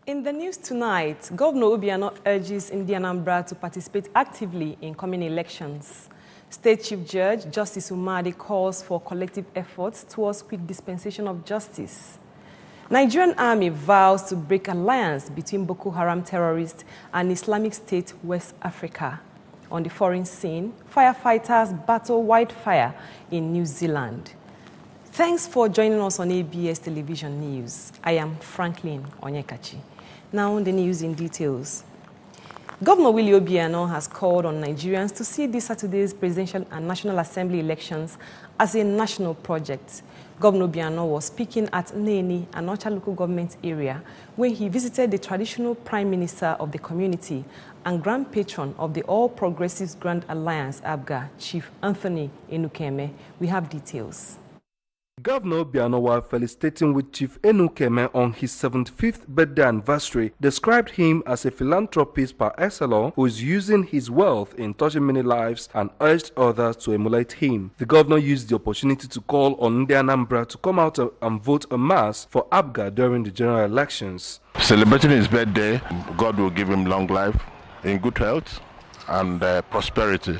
In the news tonight, Governor Obiano urges Anambra to participate actively in coming elections. State Chief Judge Justice Umadi calls for collective efforts towards quick dispensation of justice. Nigerian Army vows to break alliance between Boko Haram terrorists and Islamic State West Africa. On the foreign scene, firefighters battle wildfire in New Zealand. Thanks for joining us on ABS Television News. I am Franklin Onyekachi. Now the news in details. Governor Willie Obiano has called on Nigerians to see this Saturday's presidential and National Assembly elections as a national project. Governor Obiano was speaking at Neni, an Ocha local government area, where he visited the traditional prime minister of the community and grand patron of the All Progressives Grand Alliance, ABGA, Chief Anthony Enukeme. We have details. Governor Obiano, while felicitating with Chief Enukeme on his 75th birthday anniversary, described him as a philanthropist par excellence who is using his wealth in touching many lives and urged others to emulate him. The governor used the opportunity to call on Anambra to come out and vote en masse for ABGA during the general elections. Celebrating his birthday, God will give him long life, in good health and prosperity.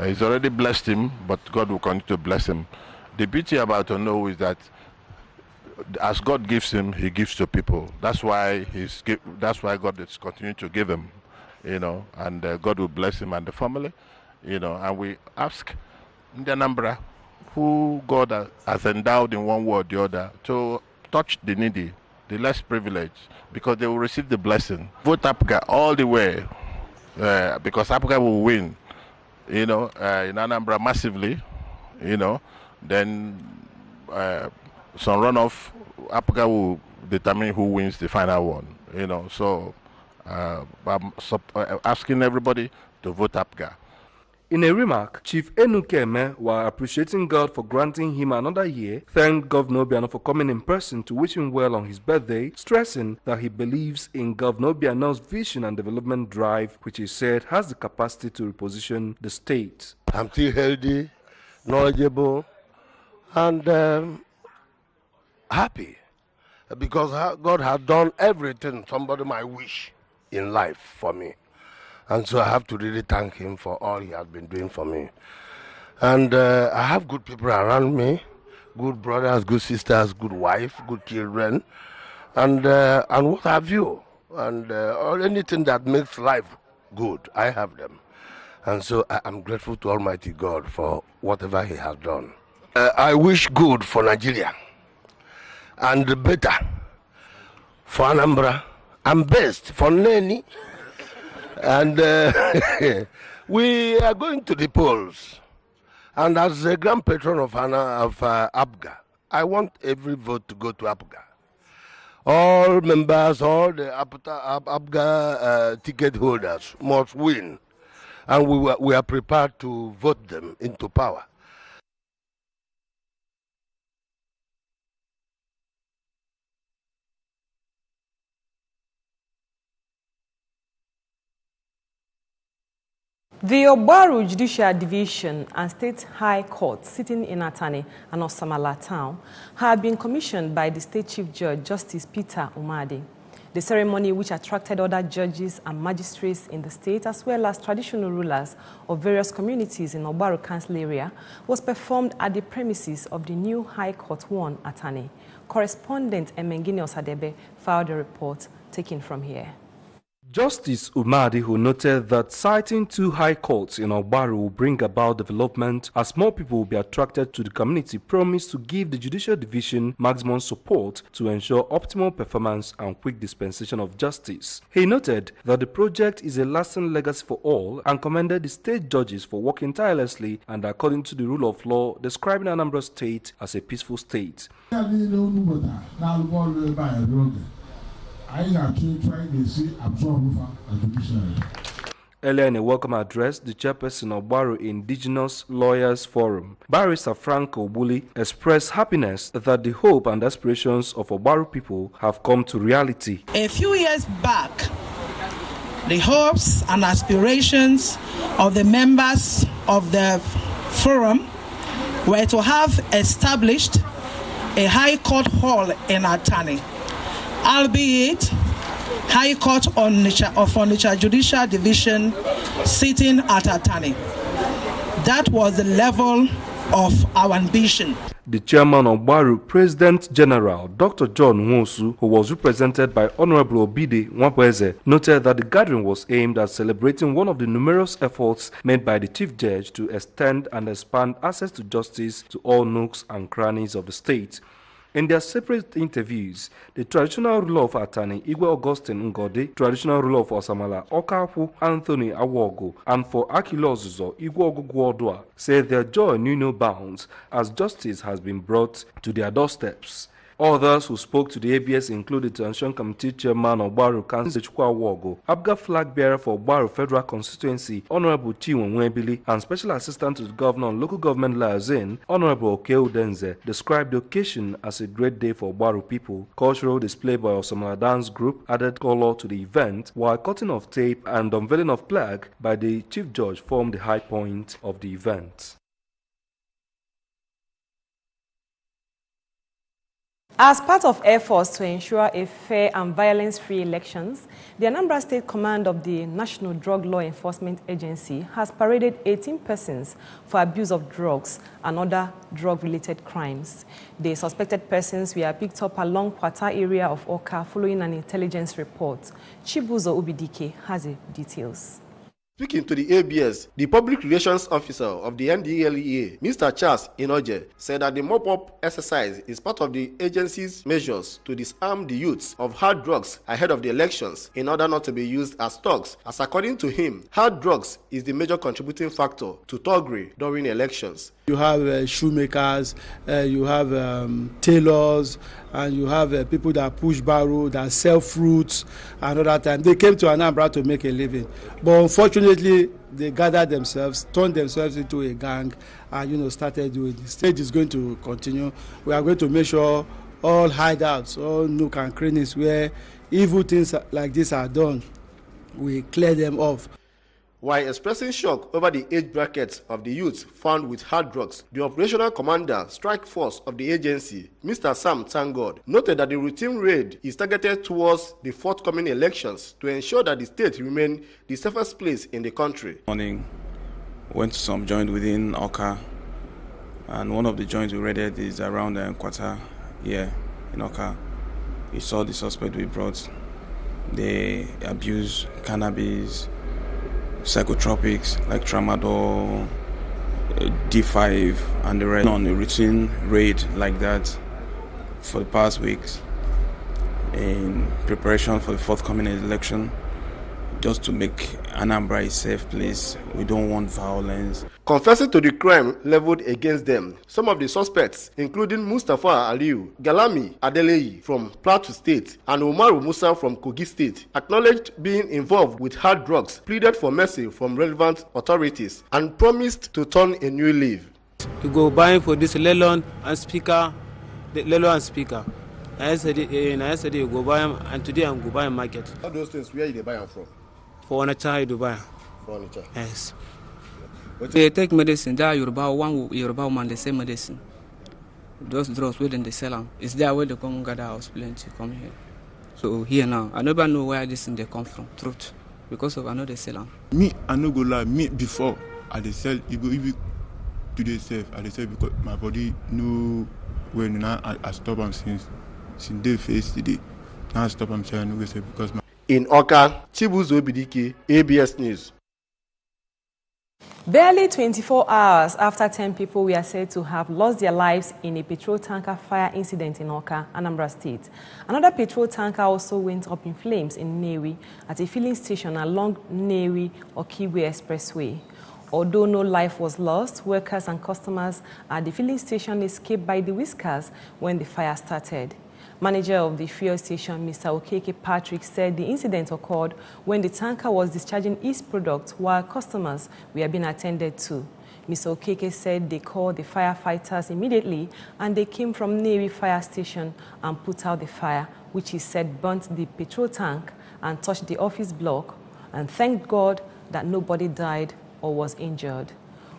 He's already blessed him, but God will continue to bless him. The beauty about Ono is that as God gives him, he gives to people. That's why God is continuing to give him, and God will bless him and the family, and we ask Anambra, who God has endowed in one way or the other, to touch the needy, the less privileged, because they will receive the blessing. Vote APGA all the way, because APGA will win, in Anambra massively, Then some runoff, APGA will determine who wins the final one. So I'm asking everybody to vote APGA. In a remark, Chief Enukeme, while appreciating God for granting him another year, thanked Governor Obiano for coming in person to wish him well on his birthday, stressing that he believes in Governor Obiano's vision and development drive, which he said has the capacity to reposition the state. I'm still healthy, knowledgeable, and happy, because God has done everything somebody might wish in life for me. And so I have to really thank him for all he has been doing for me. And I have good people around me, good brothers, good sisters, good wife, good children, and what have you. And anything that makes life good, I have them. And so I'm grateful to Almighty God for whatever he has done. I wish good for Nigeria and better for Anambra and best for Neni. And we are going to the polls. And as a grand patron of ABGA, I want every vote to go to ABGA. All members, all the ABGA ticket holders must win. And we are prepared to vote them into power. The Obaru Judicial Division and State High Court sitting in Atani and Osamala town have been commissioned by the State Chief Judge Justice Peter Umadi. The ceremony, which attracted other judges and magistrates in the state as well as traditional rulers of various communities in Obaru Council area, was performed at the premises of the new High Court 1 Atani. Correspondent Emengini Osadebe filed a report taken from here. Justice Umadi, who noted that citing two high courts in Obaru will bring about development as more people will be attracted to the community, promised to give the Judicial Division maximum support to ensure optimal performance and quick dispensation of justice. He noted that the project is a lasting legacy for all and commended the state judges for working tirelessly and according to the rule of law, describing Anambra State as a peaceful state. Earlier in a welcome address, the chairperson of Obaru Indigenous Lawyers Forum, Barrister Franco Obuli, expressed happiness that the hope and aspirations of Obaru people have come to reality. A few years back, the hopes and aspirations of the members of the forum were to have established a high court hall in Atani, albeit High Court of Onitsha Judicial Division sitting at Atani. That was the level of our ambition. The chairman of Baru, President General Dr. John Nwosu, who was represented by Honorable Obide Nwapweze, noted that the gathering was aimed at celebrating one of the numerous efforts made by the Chief Judge to extend and expand access to justice to all nooks and crannies of the state. In their separate interviews, the traditional ruler of Atani, Igwe Augustine Ngode, traditional ruler of Osamala, Okafu Anthony Awogo, and for Akilozuzo, Igwe Ogugwodwa, said their joy knew no bounds as justice has been brought to their doorsteps. Others who spoke to the ABS included the Transition Committee Chairman of Baru, Council Awogo, Abga Flag Bearer for Baru Federal Constituency, Honorable Chiwon Nwebili, and Special Assistant to the Governor on Local Government Liaison, Honorable Okeu Denze, described the occasion as a great day for Baru people. Cultural display by Osamala Dance Group added color to the event, while cutting of tape and unveiling of flag by the Chief Judge formed the high point of the event. As part of efforts to ensure a fair and violence-free elections, the Anambra State Command of the National Drug Law Enforcement Agency has paraded 18 persons for abuse of drugs and other drug-related crimes. The suspected persons were picked up along Kwata area of Oka following an intelligence report. Chibuzo Ubidike has the details. Speaking to the ABS, the Public Relations Officer of the NDLEA, Mr. Charles Inoje, said that the mop-up exercise is part of the agency's measures to disarm the youths of hard drugs ahead of the elections in order not to be used as thugs, as according to him, hard drugs is the major contributing factor to thuggery during elections. You have shoemakers, you have tailors, and you have people that push barrow, that sell fruits, and other time. They came to Anambra to make a living. But unfortunately, they gathered themselves, turned themselves into a gang, and started doing this. The stage is going to continue. We are going to make sure all hideouts, all nook and crannies where evil things like this are done, we clear them off. While expressing shock over the age brackets of the youths found with hard drugs, the operational commander, strike force of the agency, Mr. Sam Tangod, noted that the routine raid is targeted towards the forthcoming elections to ensure that the state remain the safest place in the country. Morning, went to some joint within Oka, and one of the joints we raided is around Kwata here in Oka. We saw the suspect we brought. They abuse cannabis, psychotropics like tramadol, D5, and the rest on a routine raid like that for the past weeks in preparation for the forthcoming election, just to make Anambra a safe place. We don't want violence. Confessing to the crime leveled against them, some of the suspects, including Mustafa Aliu, Galami Adeleyi from Plateau State, and Umaru Musa from Kogi State, acknowledged being involved with hard drugs, pleaded for mercy from relevant authorities, and promised to turn a new leaf. You go buying for this Lelon and speaker, Yesterday you go buy them, and today I'm go buy market. All those things, where you buy them from? For Onitsha, you buy. For Onitsha? Yes. They take medicine. There one Yoruba woman, they sell medicine. Those drugs where they sell them. It's there where they come gather house plenty come here. So here now, I never know where this thing they come from. Truth, because of I know they sell them. Me, I no go lie. Me before I dey sell, even today self I dey sell because my body know when now I stop them since day face today. Now I stop them selling no go sell because my. In Oka, Chibuzo Ubidike, ABS News. Barely 24 hours after 10 people were said to have lost their lives in a petrol tanker fire incident in Oka, Anambra State, another petrol tanker also went up in flames in Nnewi at a filling station along Nnewi-Okigwe Expressway. Although no life was lost, workers and customers at the filling station escaped by the whiskers when the fire started. Manager of the fuel station, Mr. Okeke Patrick, said the incident occurred when the tanker was discharging its product while customers were being attended to. Mr. Okeke said they called the firefighters immediately and they came from Nnewi Fire Station and put out the fire, which he said burnt the petrol tank and touched the office block, and thanked God that nobody died or was injured.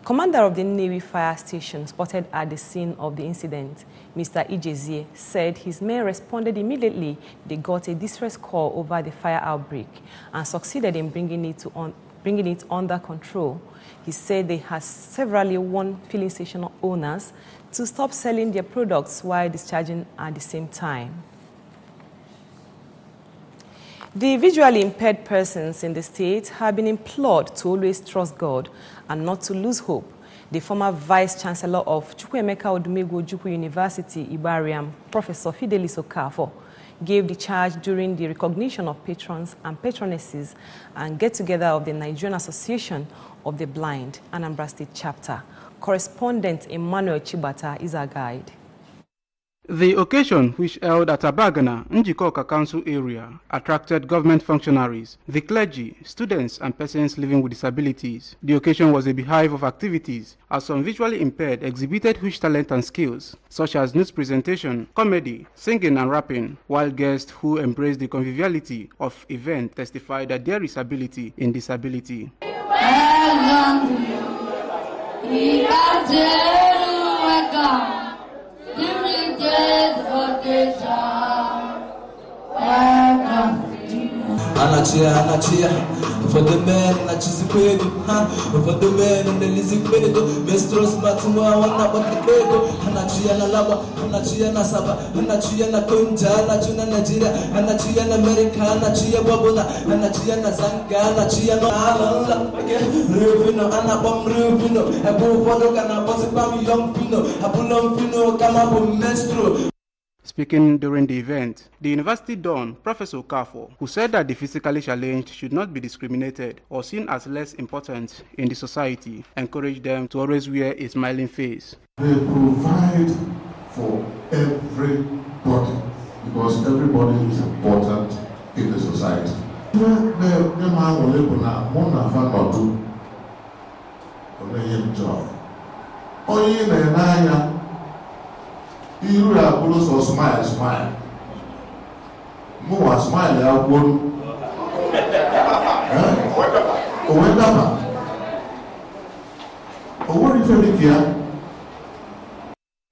Commander of the Navy Fire Station spotted at the scene of the incident, Mr. Ijezie, said his men responded immediately. They got a distress call over the fire outbreak and succeeded in bringing it under control. He said they had severally warned filling station owners to stop selling their products while discharging at the same time. The visually impaired persons in the state have been implored to always trust God and not to lose hope. The former Vice-Chancellor of Chukwuemeka Odumegwu Ojukwu University, Ibariam, Professor Fidelis Okafor, gave the charge during the recognition of patrons and patronesses and get-together of the Nigerian Association of the Blind, Anambra State Chapter. Correspondent Emmanuel Chibata is our guide. The occasion, which held at Abagana, Njikoka Council area, attracted government functionaries, the clergy, students and persons living with disabilities. The occasion was a beehive of activities, as some visually impaired exhibited huge talent and skills, such as news presentation, comedy, singing and rapping, while guests who embraced the conviviality of event testified that there is ability in disability. Anachia for the men na chizipedo for the men in the lizipedo mestros matuma wana batego anachia na laba anachia na saba anachia na kunja anachia na Nigeria anachia na America anachia babona anachia na zanga anachia na ala revino anabom revino ebo fodo kana posipam young fino abulom fino kama bom mestro. Speaking during the event, the university don, Professor Okafor, who said that the physically challenged should not be discriminated or seen as less important in the society, encouraged them to always wear a smiling face. They provide for everybody because everybody is important in the society. You are also smile. More smile, I won't.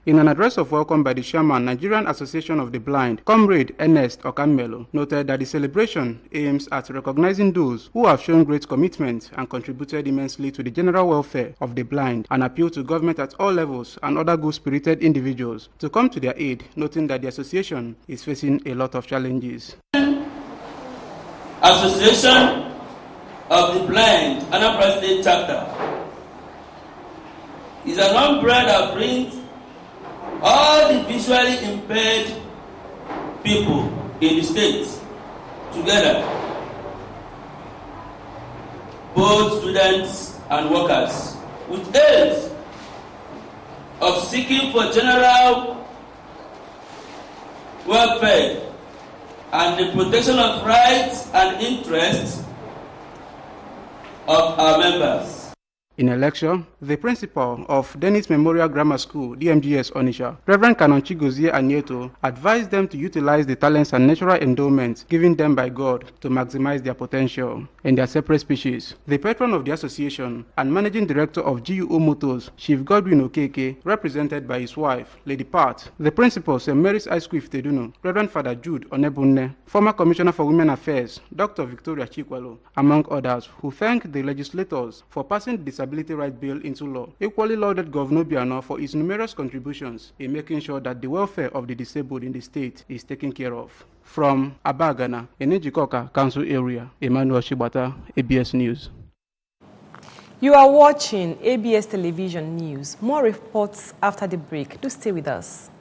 In an address of welcome by the chairman, Nigerian Association of the Blind, Comrade Ernest Okamelo, noted that the celebration aims at recognizing those who have shown great commitment and contributed immensely to the general welfare of the blind, and appealed to government at all levels and other good-spirited individuals to come to their aid, noting that the association is facing a lot of challenges. Association of the Blind, Anambra State Chapter, is an umbrella that brings all the visually impaired people in the state together, both students and workers, with aims of seeking for general welfare and the protection of rights and interests of our members. In a lecture, the principal of Dennis Memorial Grammar School, DMGS Onisha, Reverend Canon Chigozie Anieto, advised them to utilize the talents and natural endowments given them by God to maximize their potential in their separate species. The patron of the association and managing director of GUO Motors, Chief Godwin Okeke, represented by his wife, Lady Pat, the principal, St. Mary's High School Ifteduno, Reverend Father Jude Onebunne, former Commissioner for Women Affairs, Dr. Victoria Chikwalo, among others, who thanked the legislators for passing the Disability Rights Bill into law. Equally lauded Governor Obiano for his numerous contributions in making sure that the welfare of the disabled in the state is taken care of. From Abagana, in Njikoka Council area, Emmanuel Chibata, ABS News. You are watching ABS Television News. More reports after the break. Do stay with us.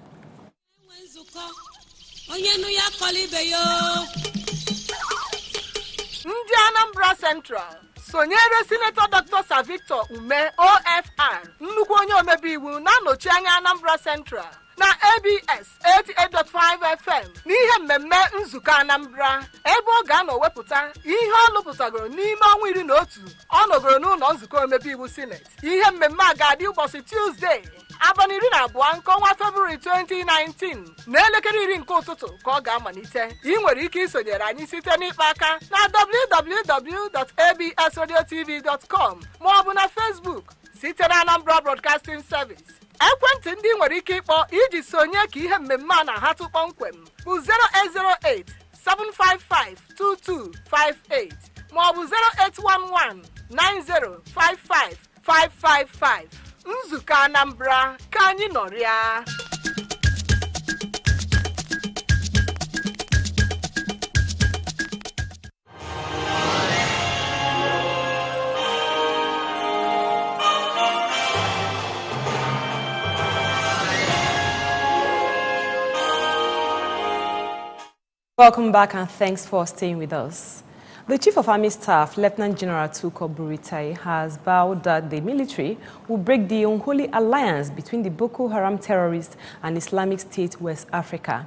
Anambra Central. Sonyere Senator Dr. Sir Victor Ume OFR nnukwu onye omebe iwu na-anọchi anya Anambra Central na ABS 88.5 FM n'ihe mmemme nzukọ Anambra ebe ọ ga-anọ wepụta ihe ọ lụpụtagoro n'ime ọnwa 11 ọ nọgoro n'ụlọ nzukọ omebe iwu Senate. Ihe mmemme a ga-adị ụbọchị Tuesday abalị 12 nke ọnwa February 2019 n'elekere 10 nke ụtụtụ ka ọ ga-amalite. Ị nwere ike isonyere anyị site n'ịkpọ aka na www.absradiotv.com ma ọ bụ na Facebook site na Anambra Broadcasting Service. Ekwentị ndị nwere ike ịkpọ iji sonye ka ihe mmemme a na-ahatụ kpọmkwem bụ 0808 755 2258 maọbụ 0811 9055 555. Nzukọ Anambra, ka anyị nọrịa. Welcome back and thanks for staying with us. The Chief of Army Staff, Lieutenant General Tuko Buritai, has vowed that the military will break the unholy alliance between the Boko Haram terrorists and Islamic State West Africa.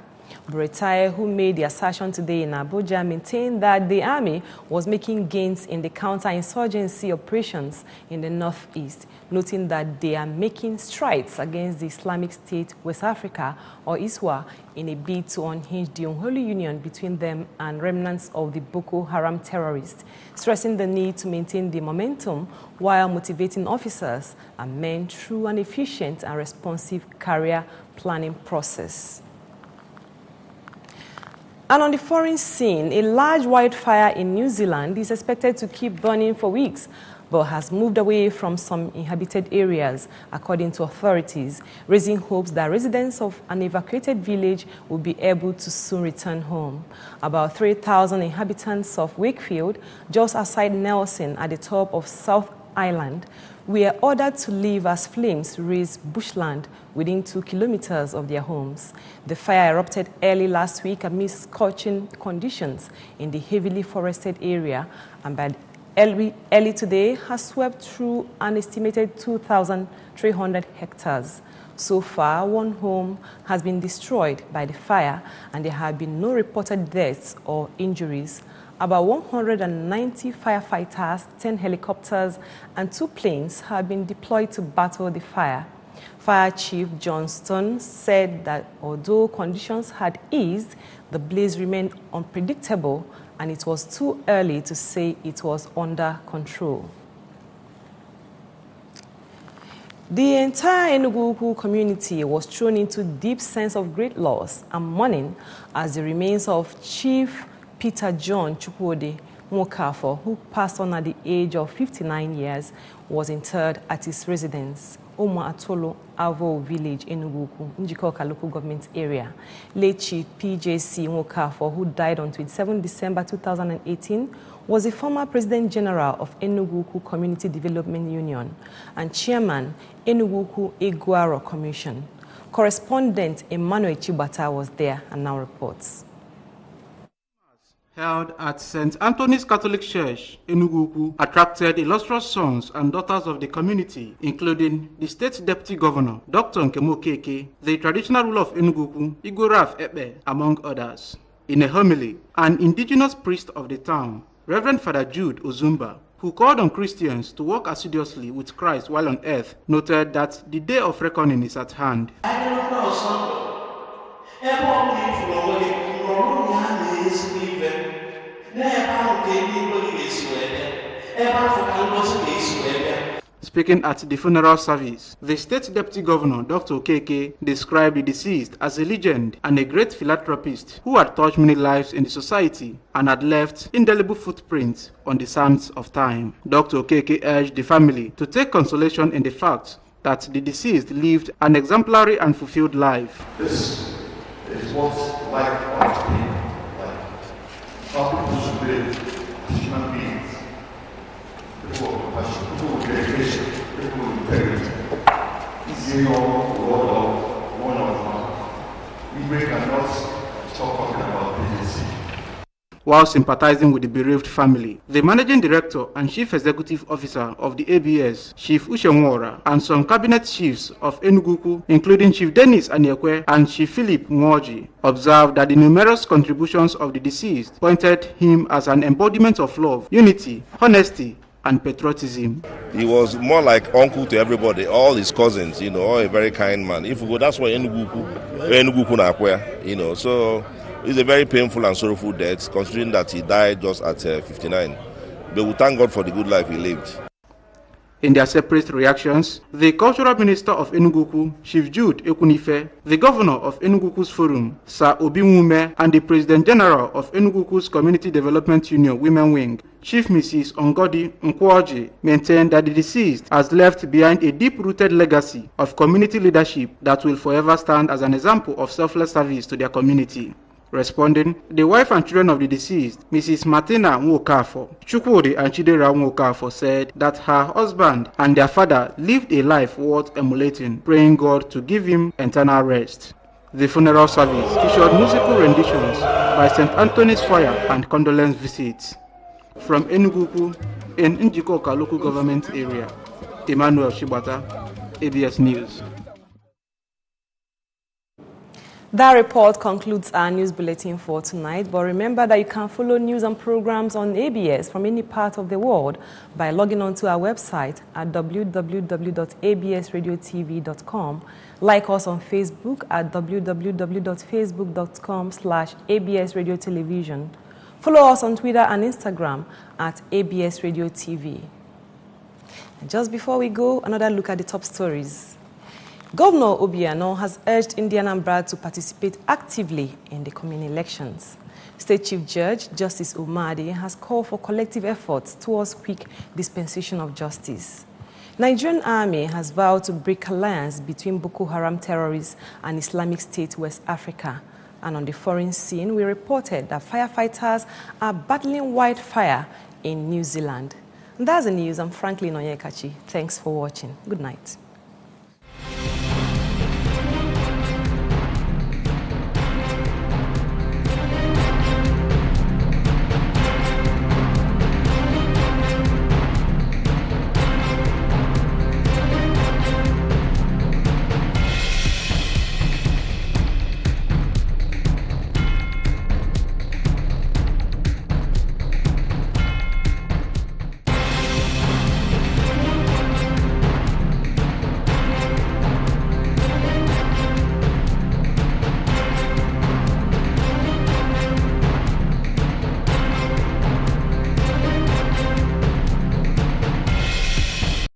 Buritai, who made the assertion today in Abuja, maintained that the army was making gains in the counter-insurgency operations in the northeast, noting that they are making strides against the Islamic State West Africa, or ISWA, in a bid to unhinge the unholy union between them and remnants of the Boko Haram terrorists, stressing the need to maintain the momentum while motivating officers and men through an efficient and responsive career planning process. And on the foreign scene, a large wildfire in New Zealand is expected to keep burning for weeks, but has moved away from some inhabited areas, according to authorities, raising hopes that residents of an evacuated village will be able to soon return home. About 3,000 inhabitants of Wakefield, just outside Nelson at the top of South Island, were ordered to leave as flames raised bushland within 2 kilometers of their homes. The fire erupted early last week amidst scorching conditions in the heavily forested area, and by early today has swept through an estimated 2,300 hectares. So far, 1 home has been destroyed by the fire, and there have been no reported deaths or injuries. About 190 firefighters, 10 helicopters, and 2 planes have been deployed to battle the fire. Fire Chief Johnston said that although conditions had eased, the blaze remained unpredictable, and it was too early to say it was under control. The entire Enugu community was thrown into deep sense of great loss and mourning as the remains of Chief Peter John Chukwudi Nwokafo, who passed on at the age of 59 years, was interred at his residence, Omo Atolo Avo Village, Enugu, Njikoka local government area. Late Chief PJC Nwokafo, who died on 27 December 2018, was the former President General of Enugu Community Development Union and Chairman Enugu Iguaro Commission. Correspondent Emmanuel Chibata was there and now reports. Held at St. Anthony's Catholic Church, Enugu, attracted illustrious sons and daughters of the community, including the State Deputy Governor, Dr. Nkemo Keke, the traditional ruler of Enugu, Igoraf Ebe, among others. In a homily, an indigenous priest of the town, Reverend Father Jude Ozumba, who called on Christians to work assiduously with Christ while on earth, noted that the day of reckoning is at hand. Speaking at the funeral service, the State Deputy Governor, Dr. Okeke, described the deceased as a legend and a great philanthropist who had touched many lives in the society and had left indelible footprints on the sands of time. Dr. Okeke urged the family to take consolation in the fact that the deceased lived an exemplary and fulfilled life. This is what life ought to be like. How people should be human beings. People with compassion, people with dedication, people with integrity. One of them. We cannot stop talking about PDC. While sympathizing with the bereaved family, the Managing Director and Chief Executive Officer of the ABS, Chief Ushenwora, and some cabinet chiefs of Enugu, including Chief Dennis Anyekwe and Chief Philip Nwoji, observed that the numerous contributions of the deceased pointed him as an embodiment of love, unity, honesty, and patriotism. He was more like uncle to everybody, all his cousins, all a very kind man. If we go, that's why Enugu Nakwe, so it's a very painful and sorrowful death, considering that he died just at 59. But we thank God for the good life he lived. In their separate reactions, the Cultural Minister of Enugu, Chief Jude Ekunife, the Governor of Enugu's Forum, Sir Obimume, and the President General of Enugu's Community Development Union Women Wing, Chief Mrs. Ongodi Nkwoji, maintained that the deceased has left behind a deep-rooted legacy of community leadership that will forever stand as an example of selfless service to their community. Responding, the wife and children of the deceased, Mrs. Martina Nwokafo, Chukwudi and Chidera Nwokafo, said that her husband and their father lived a life worth emulating, praying God to give him eternal rest. The funeral service featured musical renditions by St. Anthony's Choir and condolence visits. From Enugu, in Njikoka local government area, Emmanuel Shibata, ABS News. That report concludes our news bulletin for tonight, but remember that you can follow news and programs on ABS from any part of the world by logging on to our website at www.absradiotv.com. Like us on Facebook at www.facebook.com/ABSRadioTelevision. Follow us on Twitter and Instagram at ABS Radio TV. And just before we go, another look at the top stories. Governor Obiano has urged Anambra to participate actively in the coming elections. State Chief Judge Justice Umadi has called for collective efforts towards quick dispensation of justice. Nigerian Army has vowed to break alliance between Boko Haram terrorists and Islamic State West Africa. And on the foreign scene, we reported that firefighters are battling wildfire in New Zealand. And that's the news. I'm Franklin Onyekachi. Thanks for watching. Good night.